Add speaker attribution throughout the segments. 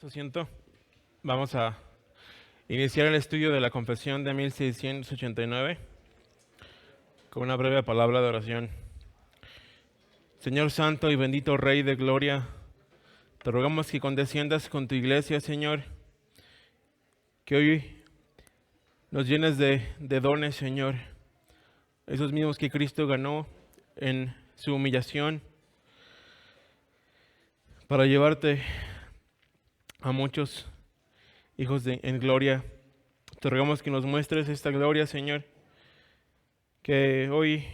Speaker 1: Su asiento. Vamos a iniciar el estudio de la Confesión de 1689 con una breve palabra de oración. Señor Santo y bendito Rey de Gloria, te rogamos que condesciendas con tu iglesia, Señor, que hoy nos llenes de dones, Señor, esos mismos que Cristo ganó en su humillación, para llevarte a muchos hijos en gloria. Te rogamos que nos muestres esta gloria, Señor, que hoy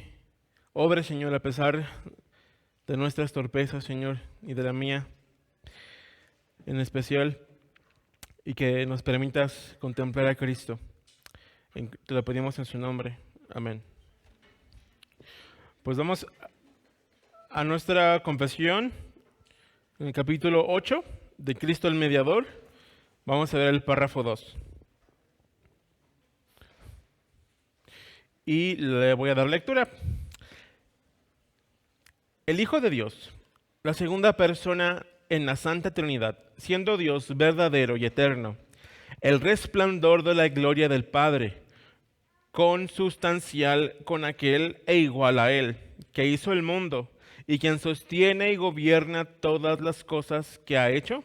Speaker 1: obre, Señor, a pesar de nuestras torpezas, Señor, y de la mía en especial, y que nos permitas contemplar a Cristo. Te lo pedimos en su nombre. Amén. Pues vamos a nuestra confesión en el capítulo 8 de Cristo el Mediador. Vamos a ver el párrafo 2. Y le voy a dar lectura. El Hijo de Dios, la segunda persona en la Santa Trinidad, siendo Dios verdadero y eterno, el resplandor de la gloria del Padre, consustancial con aquel e igual a Él, que hizo el mundo y quien sostiene y gobierna todas las cosas que ha hecho,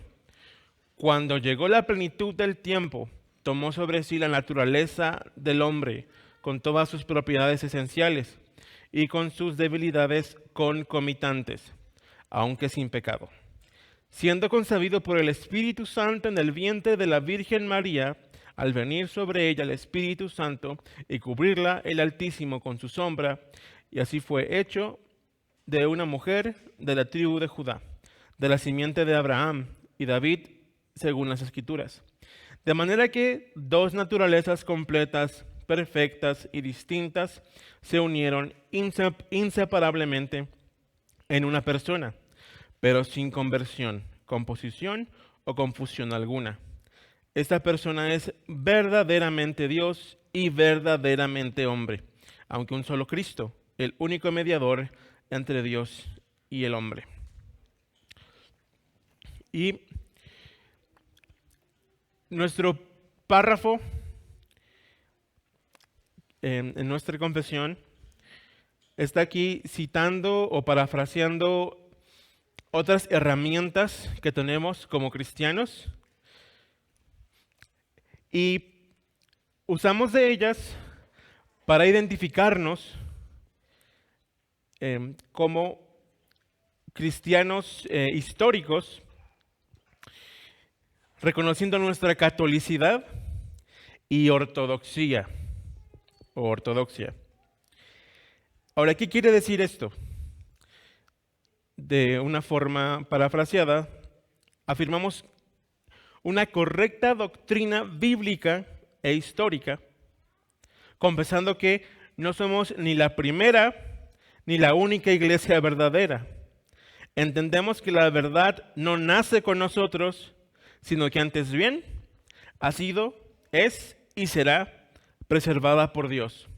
Speaker 1: cuando llegó la plenitud del tiempo, tomó sobre sí la naturaleza del hombre, con todas sus propiedades esenciales y con sus debilidades concomitantes, aunque sin pecado. Siendo concebido por el Espíritu Santo en el vientre de la Virgen María, al venir sobre ella el Espíritu Santo y cubrirla el Altísimo con su sombra, y así fue hecho de una mujer de la tribu de Judá, de la simiente de Abraham y David, según las Escrituras. De manera que dos naturalezas completas, perfectas y distintas se unieron inseparablemente en una persona, pero sin conversión, composición o confusión alguna. Esta persona es verdaderamente Dios y verdaderamente hombre, aunque un solo Cristo, el único mediador entre Dios y el hombre. Y nuestro párrafo en nuestra confesión está aquí citando o parafraseando otras herramientas que tenemos como cristianos y usamos de ellas para identificarnos como cristianos históricos, reconociendo nuestra catolicidad y ortodoxia. Ahora, ¿qué quiere decir esto? De una forma parafraseada, afirmamos una correcta doctrina bíblica e histórica, confesando que no somos ni la primera ni la única iglesia verdadera. Entendemos que la verdad no nace con nosotros, sino que antes bien ha sido, es y será preservada por Dios.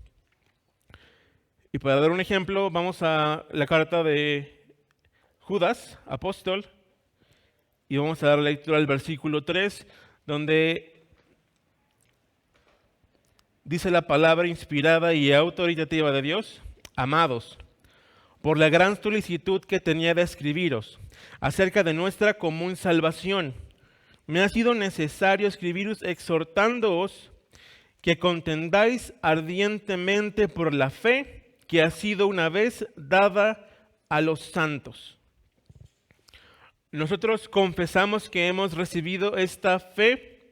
Speaker 1: Y para dar un ejemplo, vamos a la carta de Judas, apóstol, y vamos a dar lectura al versículo 3, donde dice la palabra inspirada y autoritativa de Dios: Amados, por la gran solicitud que tenía de escribiros acerca de nuestra común salvación, me ha sido necesario escribiros exhortándoos que contendáis ardientemente por la fe que ha sido una vez dada a los santos. Nosotros confesamos que hemos recibido esta fe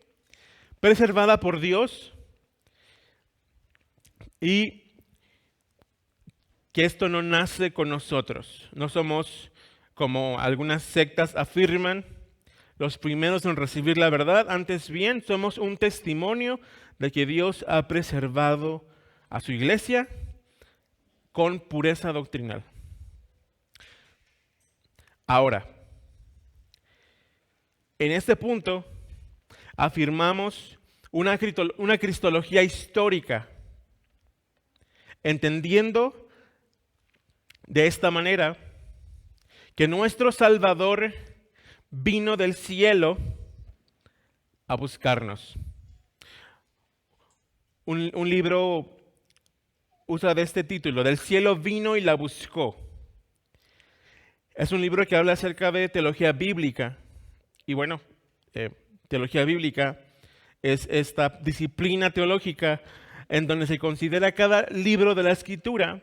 Speaker 1: preservada por Dios y que esto no nace con nosotros. No somos, como algunas sectas afirman, los primeros en recibir la verdad. Antes bien, somos un testimonio de que Dios ha preservado a su iglesia con pureza doctrinal. Ahora, en este punto, afirmamos una cristología histórica, entendiendo de esta manera que nuestro Salvador vino del cielo a buscarnos. Un libro usa de este título, Del cielo vino y la buscó. Es un libro que habla acerca de teología bíblica. Y bueno, teología bíblica es esta disciplina teológica en donde se considera cada libro de la Escritura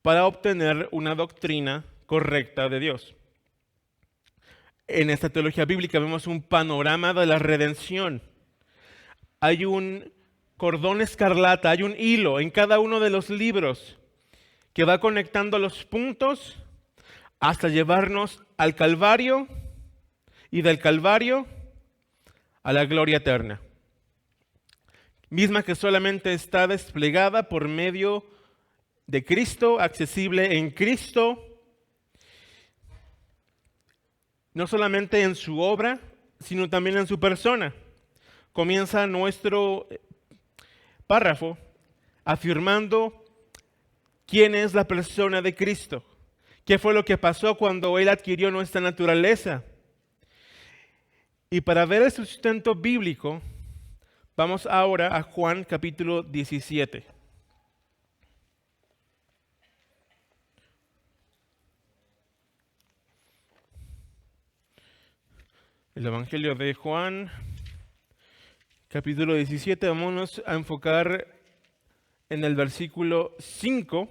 Speaker 1: para obtener una doctrina correcta de Dios. En esta teología bíblica vemos un panorama de la redención. Hay un cordón escarlata, hay un hilo en cada uno de los libros que va conectando los puntos hasta llevarnos al Calvario y del Calvario a la gloria eterna, misma que solamente está desplegada por medio de Cristo, accesible en Cristo, no solamente en su obra, sino también en su persona. Comienza nuestro párrafo afirmando quién es la persona de Cristo, qué fue lo que pasó cuando Él adquirió nuestra naturaleza. Y para ver el sustento bíblico, vamos ahora a Juan capítulo 17. El Evangelio de Juan, capítulo 17, vámonos a enfocar en el versículo 5,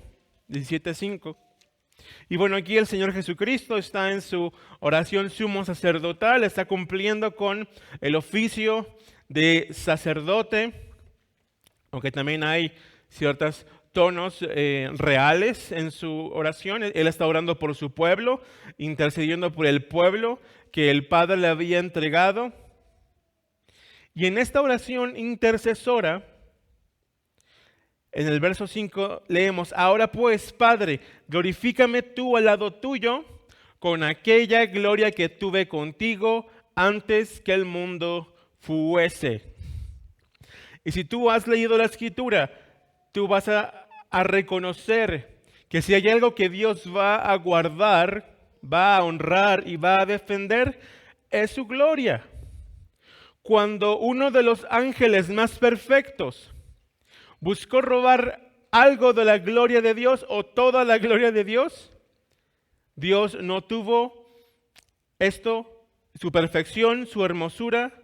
Speaker 1: 17:5. Y bueno, aquí el Señor Jesucristo está en su oración sumo sacerdotal, está cumpliendo con el oficio de sacerdote, aunque también hay ciertos tonos reales en su oración. Él está orando por su pueblo, intercediendo por el pueblo que el Padre le había entregado. Y en esta oración intercesora, en el verso 5 leemos: ahora pues, Padre, glorifícame tú al lado tuyo con aquella gloria que tuve contigo antes que el mundo fuese. Y si tú has leído la Escritura, tú vas a reconocer que si hay algo que Dios va a guardar, va a honrar y va a defender, es su gloria. Cuando uno de los ángeles más perfectos buscó robar algo de la gloria de Dios o toda la gloria de Dios, Dios no tuvo esto, su perfección, su hermosura,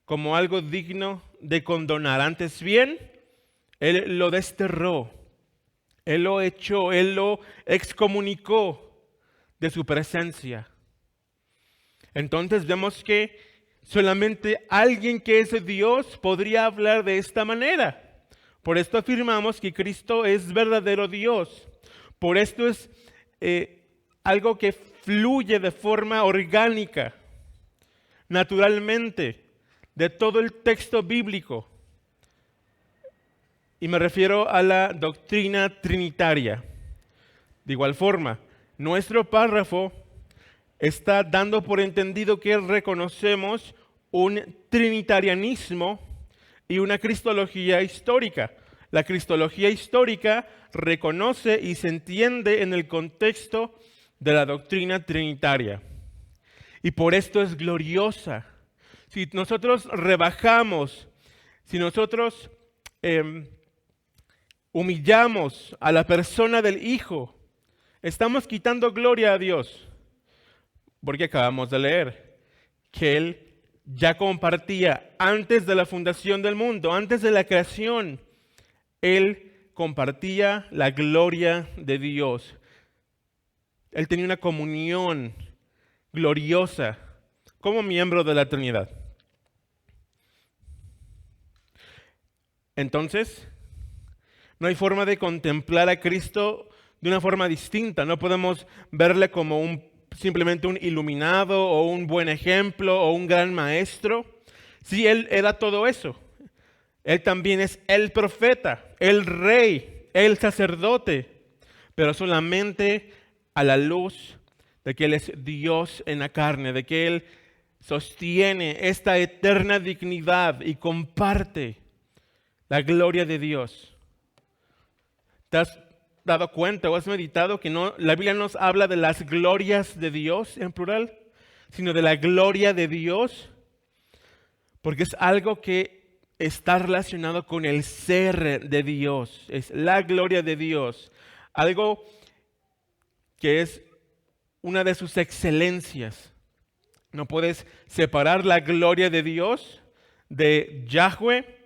Speaker 1: como algo digno de condonar. Antes bien, Él lo desterró, Él lo echó, Él lo excomunicó de su presencia. Entonces vemos que solamente alguien que es Dios podría hablar de esta manera. Por esto afirmamos que Cristo es verdadero Dios. Por esto es algo que fluye de forma orgánica, naturalmente, de todo el texto bíblico. Y me refiero a la doctrina trinitaria. De igual forma, nuestro párrafo está dando por entendido que reconocemos un trinitarianismo y una cristología histórica. La cristología histórica reconoce y se entiende en el contexto de la doctrina trinitaria. Y por esto es gloriosa. Si nosotros rebajamos, si nosotros humillamos a la persona del Hijo, estamos quitando gloria a Dios. Porque acabamos de leer que Él ya compartía antes de la fundación del mundo, antes de la creación, Él compartía la gloria de Dios. Él tenía una comunión gloriosa como miembro de la Trinidad. Entonces, no hay forma de contemplar a Cristo de una forma distinta. No podemos verle como simplemente un iluminado o un buen ejemplo o un gran maestro. Sí, Él era todo eso. Él también es el profeta, el rey, el sacerdote, pero solamente a la luz de que Él es Dios en la carne, de que Él sostiene esta eterna dignidad y comparte la gloria de Dios. ¿Te has dado cuenta o has meditado que la Biblia nos habla de las glorias de Dios en plural, sino de la gloria de Dios? porque es algo que está relacionado con el ser de Dios, es la gloria de Dios, algo que es una de sus excelencias. No puedes separar la gloria de Dios de Yahweh,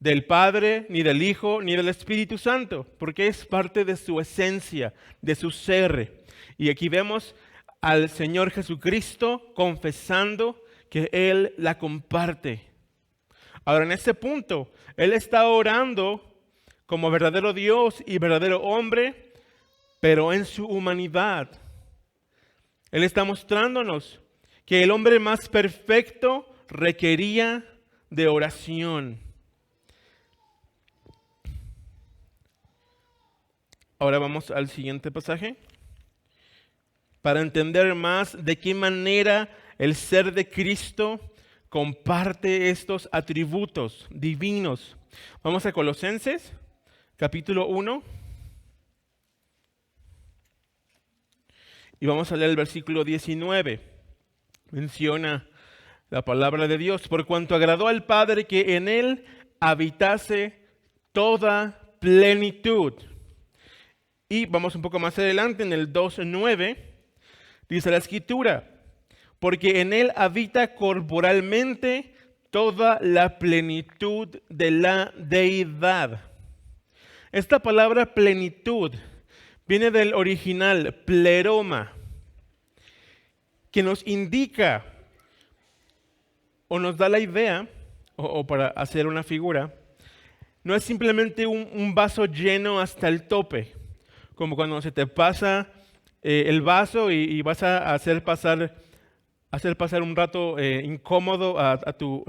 Speaker 1: del Padre, ni del Hijo, ni del Espíritu Santo, porque es parte de su esencia, de su ser. Y aquí vemos al Señor Jesucristo confesando que Él la comparte. Ahora, en este punto, Él está orando como verdadero Dios y verdadero hombre, pero en su humanidad. Él está mostrándonos que el hombre más perfecto requería de oración. Ahora vamos al siguiente pasaje. Para entender más de qué manera el ser de Cristo comparte estos atributos divinos. Vamos a Colosenses, capítulo 1. Y vamos a leer el versículo 19. Menciona la palabra de Dios. Por cuanto agradó al Padre que en Él habitase toda plenitud. Y vamos un poco más adelante, en el 2:9, dice la Escritura, porque en Él habita corporalmente toda la plenitud de la deidad. Esta palabra plenitud viene del original pleroma, que nos indica o nos da la idea, o para hacer una figura, no es simplemente un vaso lleno hasta el tope, como cuando se te pasa el vaso y vas a hacer pasar un rato incómodo a tu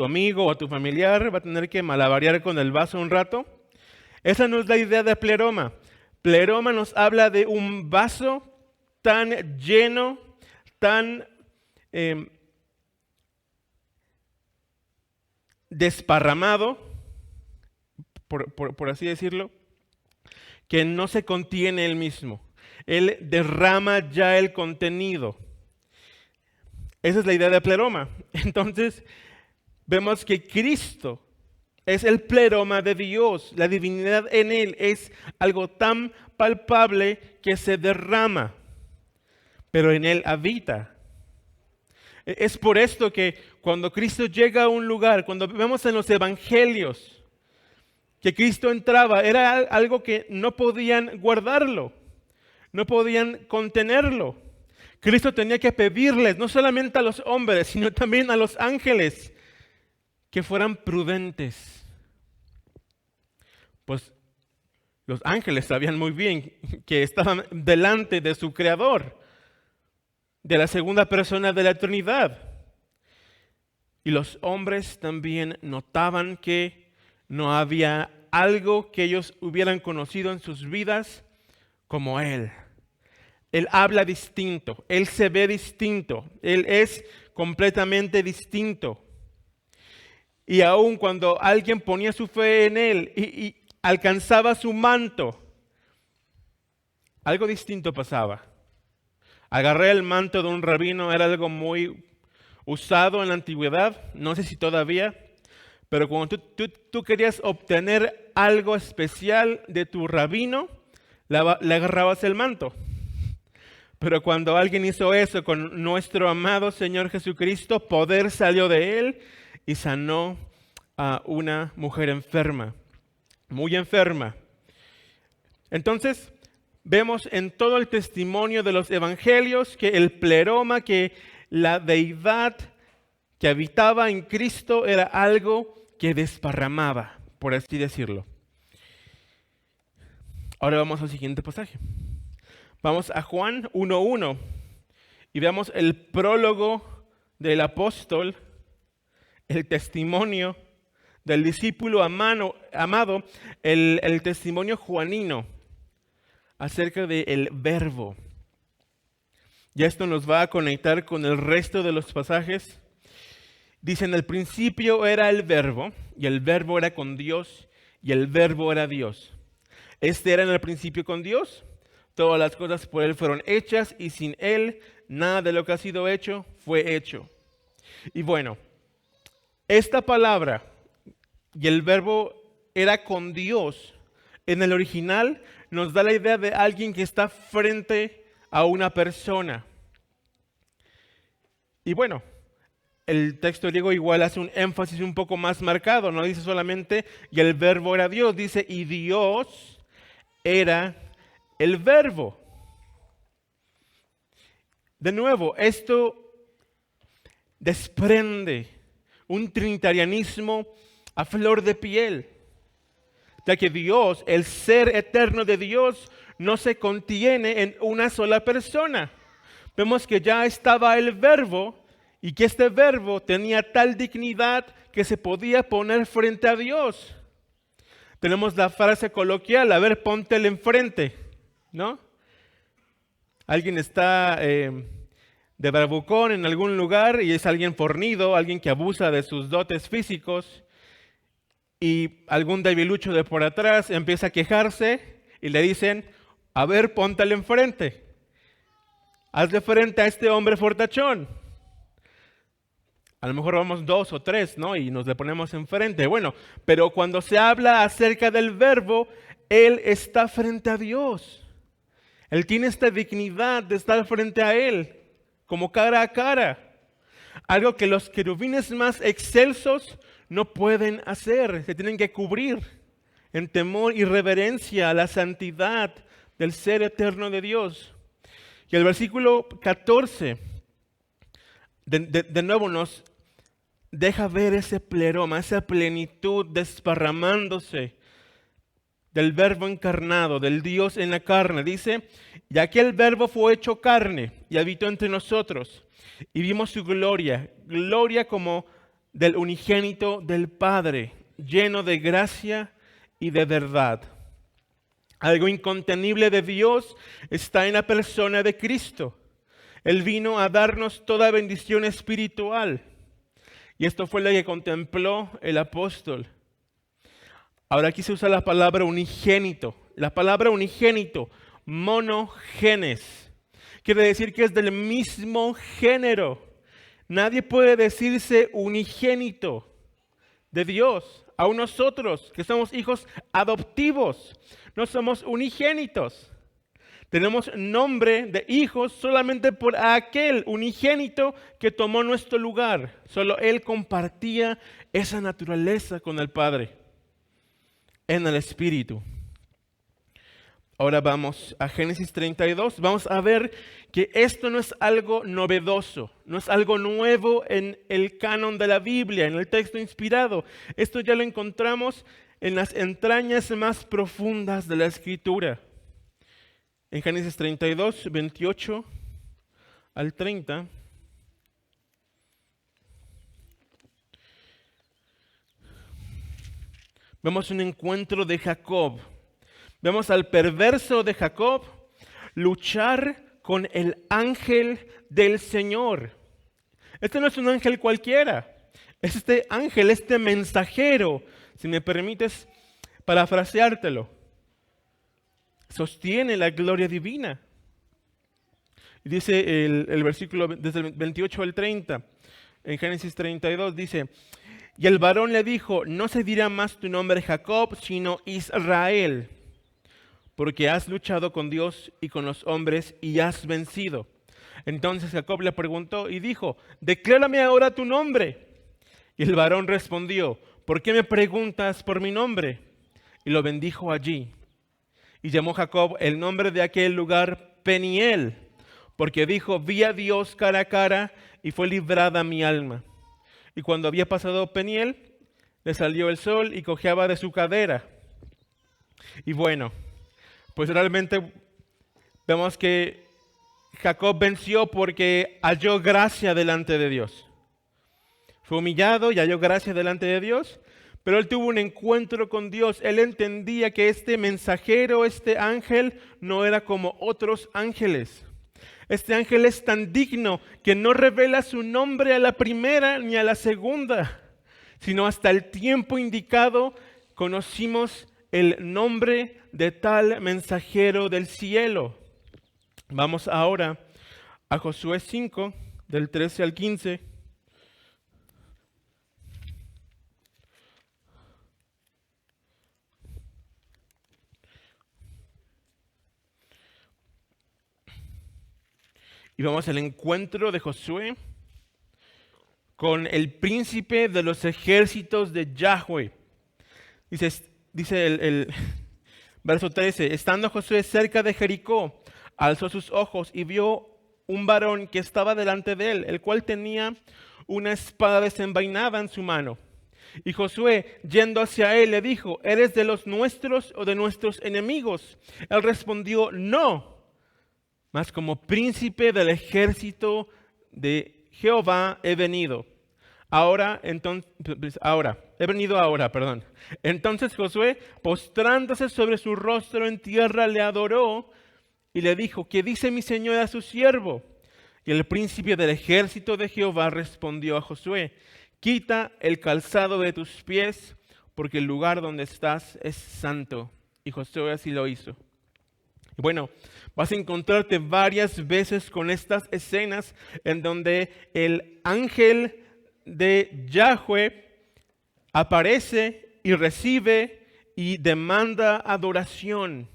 Speaker 1: amigo o a tu familiar, va a tener que malabarear con el vaso un rato. Esa no es la idea de pleroma. Pleroma nos habla de un vaso tan lleno, tan desparramado, por así decirlo, que no se contiene él mismo. Él derrama ya el contenido. Esa es la idea de pleroma. Entonces, vemos que Cristo es el pleroma de Dios. La divinidad en Él es algo tan palpable que se derrama, pero en Él habita. Es por esto que cuando Cristo llega a un lugar, cuando vemos en los evangelios que Cristo entraba, era algo que no podían guardarlo, no podían contenerlo. Cristo tenía que pedirles, no solamente a los hombres, sino también a los ángeles, que fueran prudentes. Pues los ángeles sabían muy bien que estaban delante de su Creador, de la segunda persona de la Trinidad. Y los hombres también notaban que no había algo que ellos hubieran conocido en sus vidas como Él. Él habla distinto, Él se ve distinto, Él es completamente distinto. Y aun cuando alguien ponía su fe en Él y alcanzaba su manto, algo distinto pasaba. Agarré el manto de un rabino, era algo muy usado en la antigüedad, no sé si todavía, pero cuando tú querías obtener algo especial de tu rabino, le agarrabas el manto. Pero cuando alguien hizo eso con nuestro amado Señor Jesucristo, poder salió de Él y sanó a una mujer enferma, muy enferma. Entonces, vemos en todo el testimonio de los evangelios que el pleroma, que la deidad que habitaba en Cristo era algo que desparramaba, por así decirlo. Ahora vamos al siguiente pasaje. Vamos a Juan 1:1 y veamos el prólogo del apóstol, el testimonio del discípulo amado, el testimonio juanino acerca del verbo. Ya esto nos va a conectar con el resto de los pasajes. Dice, en el principio era el verbo, y el verbo era con Dios, y el verbo era Dios. Este era en el principio con Dios. Todas las cosas por Él fueron hechas, y sin Él nada de lo que ha sido hecho fue hecho. Y bueno, Esta palabra y el verbo era con Dios. En el original nos da la idea de alguien que está frente a una persona. Y bueno, el texto griego igual hace un énfasis un poco más marcado. No dice solamente y el verbo era Dios, dice y Dios era el verbo. De nuevo, esto desprende un trinitarianismo a flor de piel, ya que Dios, el ser eterno de Dios, no se contiene en una sola persona. Vemos que ya estaba el verbo y que este verbo tenía tal dignidad que se podía poner frente a Dios. Tenemos la frase coloquial, a ver, póntele enfrente, ¿no? Alguien está de bravucón en algún lugar y es alguien fornido, alguien que abusa de sus dotes físicos, y algún debilucho de por atrás empieza a quejarse y le dicen, a ver, póntale enfrente. Hazle frente a este hombre fortachón. A lo mejor vamos 2 o 3, ¿no? Y nos le ponemos enfrente. Bueno, pero cuando se habla acerca del verbo, Él está frente a Dios. Él tiene esta dignidad de estar frente a Él, como cara a cara. Algo que los querubines más excelsos no pueden hacer. Se tienen que cubrir en temor y reverencia a la santidad del ser eterno de Dios. Y el versículo 14, de nuevo nos deja ver ese pleroma, esa plenitud desparramándose del verbo encarnado, del Dios en la carne. Dice, y aquel verbo fue hecho carne y habitó entre nosotros. Y vimos su gloria, gloria como del unigénito del Padre, lleno de gracia y de verdad. Algo incontenible de Dios está en la persona de Cristo. Él vino a darnos toda bendición espiritual. Y esto fue lo que contempló el apóstol. Ahora aquí se usa la palabra unigénito. La palabra unigénito, monogenes, quiere decir que es del mismo género. Nadie puede decirse unigénito de Dios. Aún nosotros, que somos hijos adoptivos, no somos unigénitos. Tenemos nombre de hijos solamente por aquel unigénito que tomó nuestro lugar. Solo Él compartía esa naturaleza con el Padre en el Espíritu. Ahora vamos a Génesis 32. Vamos a ver que esto no es algo novedoso, no es algo nuevo en el canon de la Biblia, en el texto inspirado. Esto ya lo encontramos en las entrañas más profundas de la Escritura. En Génesis 32, 28 al 30. Vemos un encuentro de Jacob. Vemos al perverso de Jacob luchar con el ángel del Señor. Este no es un ángel cualquiera. Es este ángel, este mensajero, si me permites parafraseártelo. Sostiene la gloria divina. Y dice el versículo desde el 28 al 30, en Génesis 32, dice, y el varón le dijo, no se dirá más tu nombre Jacob, sino Israel, porque has luchado con Dios y con los hombres y has vencido. Entonces Jacob le preguntó y dijo, declárame ahora tu nombre. Y el varón respondió, ¿por qué me preguntas por mi nombre? Y lo bendijo allí. Y llamó Jacob el nombre de aquel lugar Peniel, porque dijo, vi a Dios cara a cara y fue librada mi alma. Y cuando había pasado Peniel, le salió el sol y cojeaba de su cadera. Y bueno, pues realmente vemos que Jacob venció porque halló gracia delante de Dios. Fue humillado y halló gracia delante de Dios, pero él tuvo un encuentro con Dios. Él entendía que este mensajero, este ángel, no era como otros ángeles. Este ángel es tan digno que no revela su nombre a la primera ni a la segunda, sino hasta el tiempo indicado conocimos el nombre de tal mensajero del cielo. Vamos ahora a Josué 5, del 13 al 15. Y vamos al encuentro de Josué con el príncipe de los ejércitos de Yahweh. Dice el verso 13, estando Josué cerca de Jericó, alzó sus ojos y vio un varón que estaba delante de él, el cual tenía una espada desenvainada en su mano. Y Josué, yendo hacia él, le dijo, ¿eres de los nuestros o de nuestros enemigos? Él respondió, no, mas como príncipe del ejército de Jehová he venido. Entonces Josué, postrándose sobre su rostro en tierra, le adoró y le dijo, ¿qué dice mi señor a su siervo? Y el príncipe del ejército de Jehová respondió a Josué, quita el calzado de tus pies, porque el lugar donde estás es santo. Y Josué así lo hizo. Y bueno, vas a encontrarte varias veces con estas escenas en donde el ángel de Yahweh aparece y recibe y demanda adoración.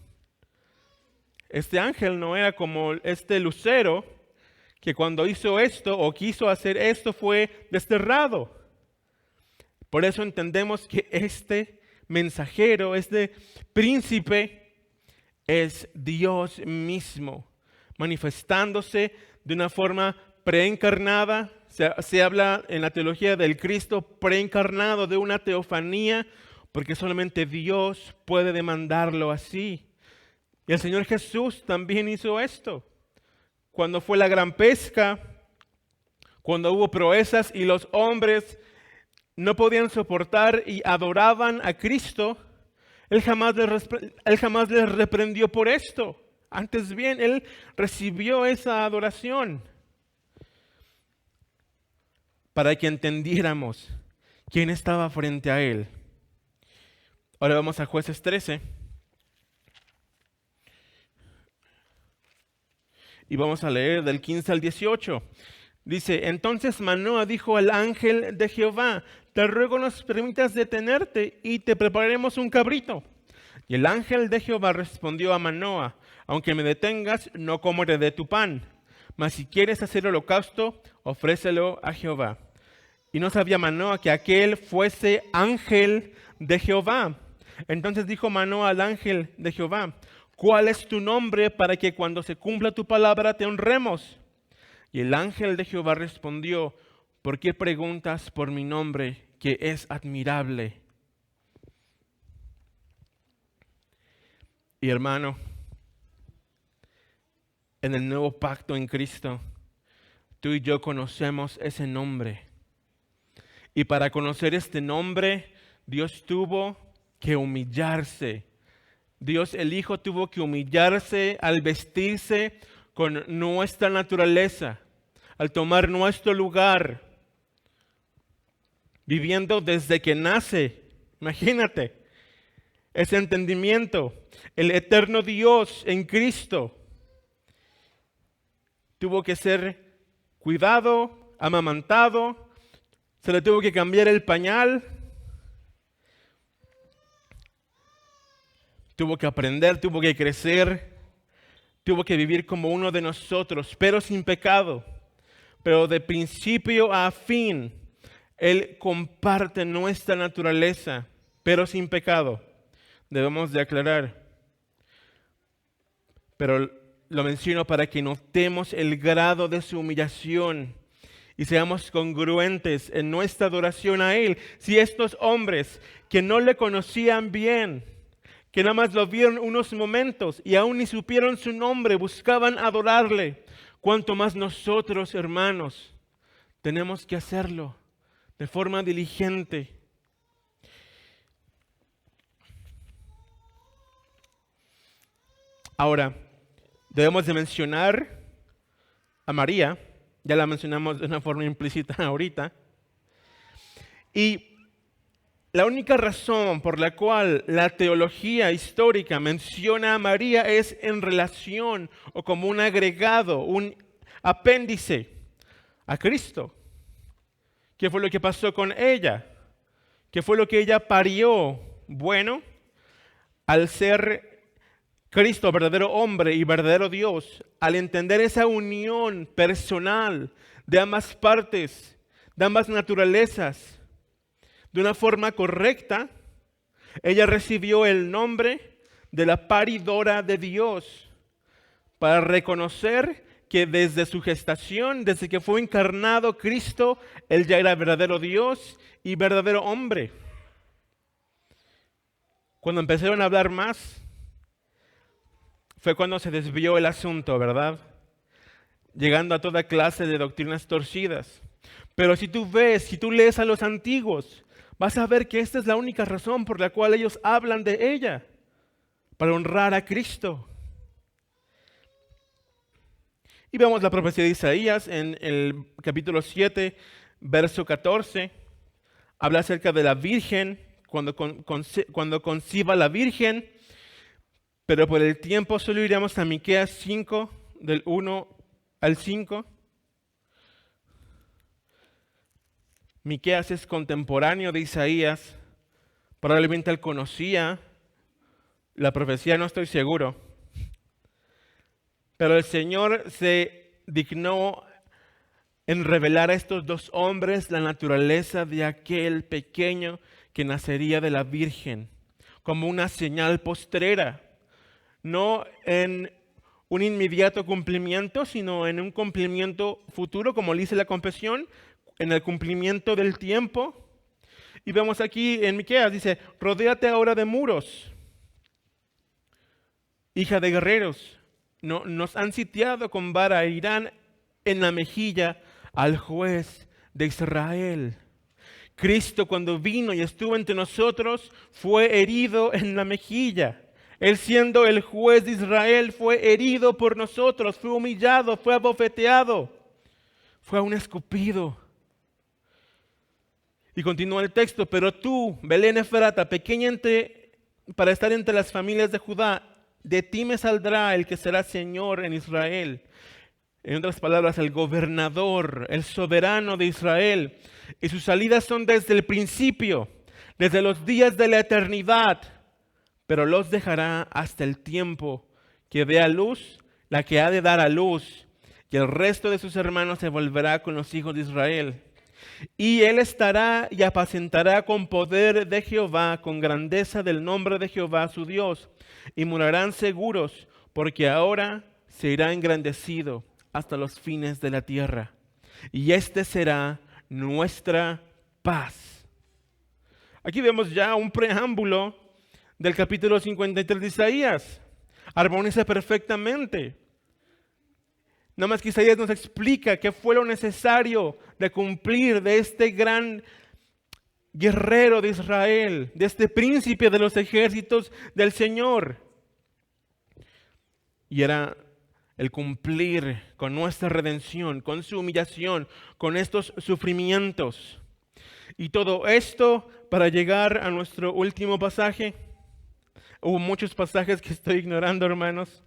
Speaker 1: Este ángel no era como este lucero que cuando hizo esto o quiso hacer esto fue desterrado. Por eso entendemos que este mensajero, este príncipe, es Dios mismo, manifestándose de una forma preencarnada. Se habla en la teología del Cristo preencarnado, de una teofanía, porque solamente Dios puede demandarlo así. Y el Señor Jesús también hizo esto. Cuando fue la gran pesca, cuando hubo proezas y los hombres no podían soportar y adoraban a Cristo, Él jamás les reprendió por esto. Antes bien, Él recibió esa adoración para que entendiéramos quién estaba frente a Él. Ahora vamos a Jueces 13. Y vamos a leer del 15 al 18. Dice, entonces Manoah dijo al ángel de Jehová, te ruego nos permitas detenerte y te prepararemos un cabrito. Y el ángel de Jehová respondió a Manoah, aunque me detengas, no comeré de tu pan. Mas si quieres hacer holocausto, ofrécelo a Jehová. Y no sabía Manoah que aquel fuese ángel de Jehová. Entonces dijo Manoah al ángel de Jehová, ¿cuál es tu nombre para que cuando se cumpla tu palabra te honremos? Y el ángel de Jehová respondió, ¿por qué preguntas por mi nombre, que es admirable? Y hermano, en el nuevo pacto en Cristo, tú y yo conocemos ese nombre. Y para conocer este nombre, Dios tuvo que humillarse. Dios el Hijo tuvo que humillarse al vestirse con nuestra naturaleza, al tomar nuestro lugar, viviendo desde que nace. Imagínate ese entendimiento. El eterno Dios en Cristo tuvo que ser cuidado, amamantado, se le tuvo que cambiar el pañal, tuvo que aprender, tuvo que crecer, tuvo que vivir como uno de nosotros, pero sin pecado. Pero de principio a fin, Él comparte nuestra naturaleza, pero sin pecado. Debemos de aclarar. Pero lo menciono para que notemos el grado de su humillación y seamos congruentes en nuestra adoración a Él. Si estos hombres que no le conocían bien, que nada más lo vieron unos momentos y aún ni supieron su nombre, buscaban adorarle, cuanto más nosotros, hermanos, tenemos que hacerlo de forma diligente. Ahora, debemos de mencionar a María, ya la mencionamos de una forma implícita ahorita, y la única razón por la cual la teología histórica menciona a María es en relación o como un agregado, un apéndice a Cristo. ¿Qué fue lo que pasó con ella? ¿Qué fue lo que ella parió? Bueno, al ser Cristo, verdadero hombre y verdadero Dios, al entender esa unión personal de ambas partes, de ambas naturalezas, de una forma correcta, ella recibió el nombre de la paridora de Dios para reconocer que desde su gestación, desde que fue encarnado Cristo, Él ya era verdadero Dios y verdadero hombre. Cuando empezaron a hablar más, fue cuando se desvió el asunto, ¿verdad? Llegando a toda clase de doctrinas torcidas. Pero si tú lees a los antiguos, vas a ver que esta es la única razón por la cual ellos hablan de ella, para honrar a Cristo. Y vemos la profecía de Isaías en el capítulo 7, verso 14. Habla acerca de la Virgen, cuando conciba la Virgen. Pero por el tiempo solo iremos a Miqueas 5, del 1 al 5. Miqueas es contemporáneo de Isaías. Probablemente él conocía la profecía, no estoy seguro. Pero el Señor se dignó en revelar a estos dos hombres la naturaleza de aquel pequeño que nacería de la Virgen, como una señal postrera. No en un inmediato cumplimiento, sino en un cumplimiento futuro, como dice la confesión, en el cumplimiento del tiempo. Y vemos aquí en Miqueas, dice, rodéate ahora de muros, hija de guerreros. No, nos han sitiado con vara e irán en la mejilla al juez de Israel. Cristo, cuando vino y estuvo entre nosotros, fue herido en la mejilla. Él, siendo el juez de Israel, fue herido por nosotros, fue humillado, fue abofeteado, fue aún escupido. Y continúa el texto, pero tú, Belén Efrata, pequeña para estar entre las familias de Judá, de ti me saldrá el que será Señor en Israel. En otras palabras, el gobernador, el soberano de Israel. Y sus salidas son desde el principio, desde los días de la eternidad. Pero los dejará hasta el tiempo que dé a luz la que ha de dar a luz, y el resto de sus hermanos se volverá con los hijos de Israel. Y él estará y apacentará con poder de Jehová, con grandeza del nombre de Jehová su Dios, y morarán seguros, porque ahora se irá engrandecido hasta los fines de la tierra. Y este será nuestra paz. Aquí vemos ya un preámbulo del capítulo 53 de Isaías. Armoniza perfectamente. Nada más que Isaías nos explica qué fue lo necesario de cumplir de este gran guerrero de Israel, de este príncipe de los ejércitos del Señor. Y era el cumplir con nuestra redención, con su humillación, con estos sufrimientos. Y todo esto para llegar a nuestro último pasaje. Hubo muchos pasajes que estoy ignorando, hermanos.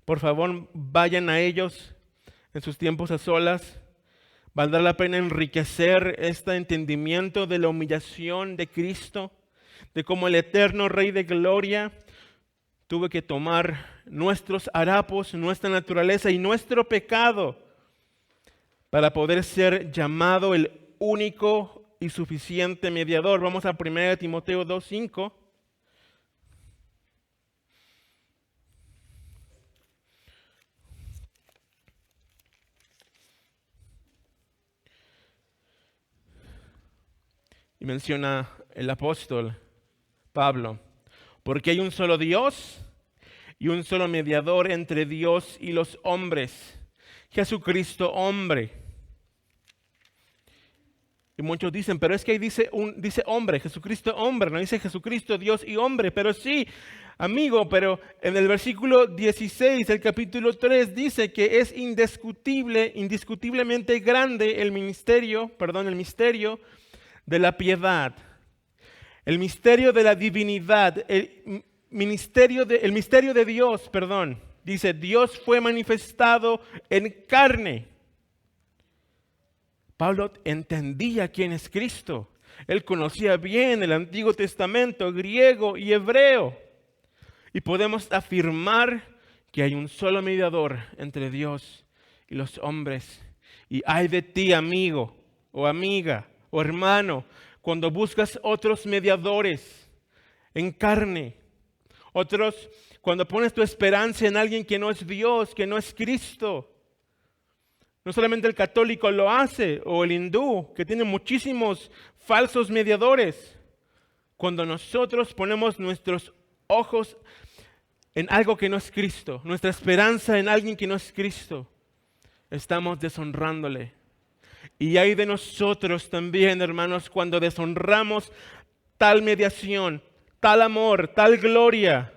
Speaker 1: Por favor, vayan a ellos en sus tiempos a solas. Valdrá la pena enriquecer este entendimiento de la humillación de Cristo, de cómo el eterno Rey de Gloria tuvo que tomar nuestros harapos, nuestra naturaleza y nuestro pecado para poder ser llamado el único y suficiente mediador. Vamos a 1 Timoteo 2:5. Y menciona el apóstol Pablo, porque hay un solo Dios y un solo mediador entre Dios y los hombres, Jesucristo hombre. Y muchos dicen, pero es que ahí dice hombre, Jesucristo hombre, no dice Jesucristo Dios y hombre. Pero sí, amigo, pero en el versículo 16 del capítulo 3 dice que es indiscutiblemente grande el misterio de la piedad, el misterio de la divinidad, el misterio de Dios, dice, Dios fue manifestado en carne. Pablo entendía quién es Cristo. Él conocía bien el Antiguo Testamento, griego y hebreo. Y podemos afirmar que hay un solo mediador entre Dios y los hombres. Y ay de ti, amigo o amiga o hermano, cuando buscas otros mediadores en carne, otros, cuando pones tu esperanza en alguien que no es Dios, que no es Cristo. No solamente el católico lo hace, o el hindú, que tiene muchísimos falsos mediadores. Cuando nosotros ponemos nuestros ojos en algo que no es Cristo, nuestra esperanza en alguien que no es Cristo, estamos deshonrándole. Y hay de nosotros también, hermanos, cuando deshonramos tal mediación, tal amor, tal gloria,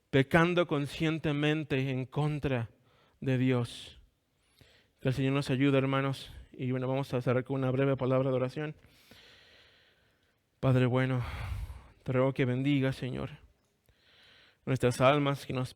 Speaker 1: pecando conscientemente en contra de Dios. Que el Señor nos ayude, hermanos. Y bueno, vamos a cerrar con una breve palabra de oración. Padre bueno, te ruego que bendiga, Señor, nuestras almas, que nos